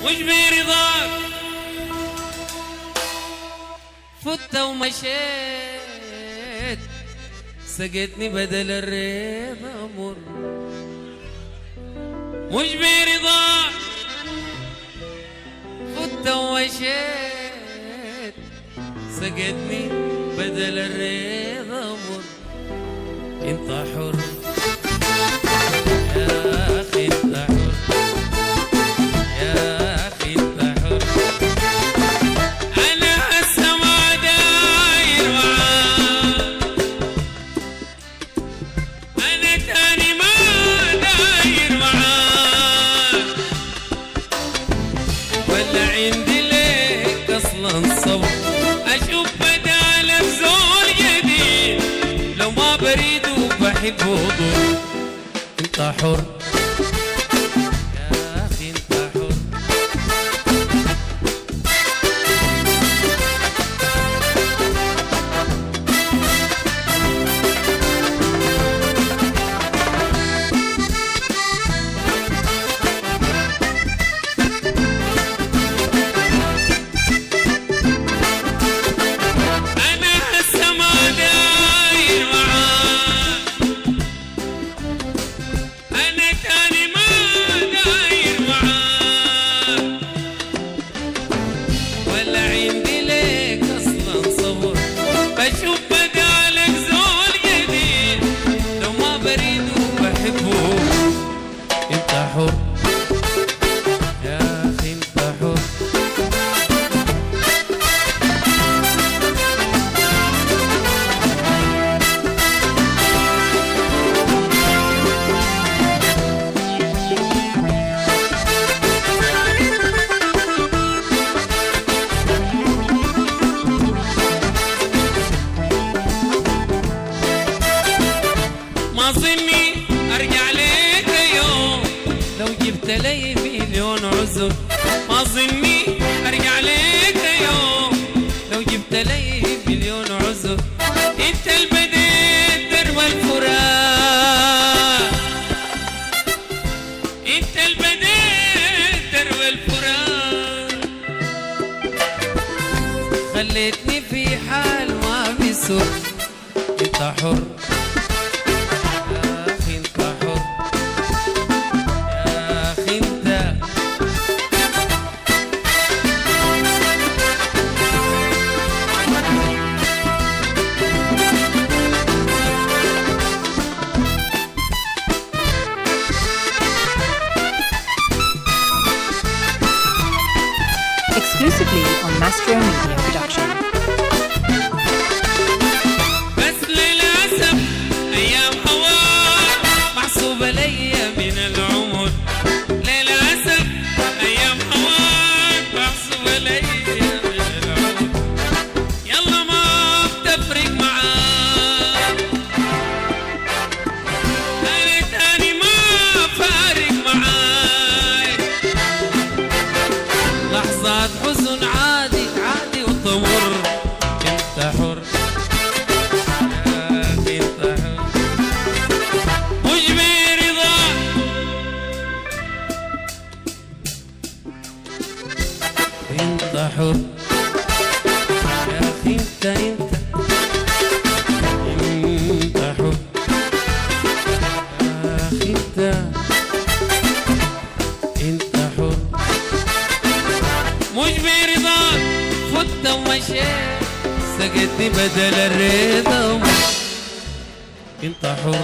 مش برضاك فت ومشيت سقيتني بدل الرضا مر مش برضاك فت ومشيت سقيتني بدل الرضا مر انت حر يا اخي انت حر يا اخي انت حر انا هسه ما داير معاك انا تاني ما داير معاك ولا عندي ليك اصلا صبر اشوف بدال بزول جديد لو ما بريد وبحب وضوء انت حر يا اخي انت حر انا هسه ما داير معاك انا تاني ما داير معاك ولا عندي ليك اصلا صبر بشوف بدالك زول جديد لو ما بريد وبحبه انت حر يا اخي انت حر ما ظني ارجع لك يوم لو جبت لي مليون عذر ما ظني ارجع لك يوم لو جبت لي مليون عذر انت اللي بديت درب الفراق انت اللي بديت درب الفراق خليتني في حال ما بيسر انت حر Exclusively on Mastro Media Production. بس للأسف أيام هواك محسوبة لي من العمر للأسف أيام هواك محسوبة لي من العمر يلا ما بتفرق معاك أنا تاني ما فارق معاك لحظات حزن عادي عادي وتمر انت حر يا اخي انت حر مش برضاك انت حر يا اخي انت حر يا اخي انت حر مش برضاك فت ومشيت سقيتني بدل الرضا انت حر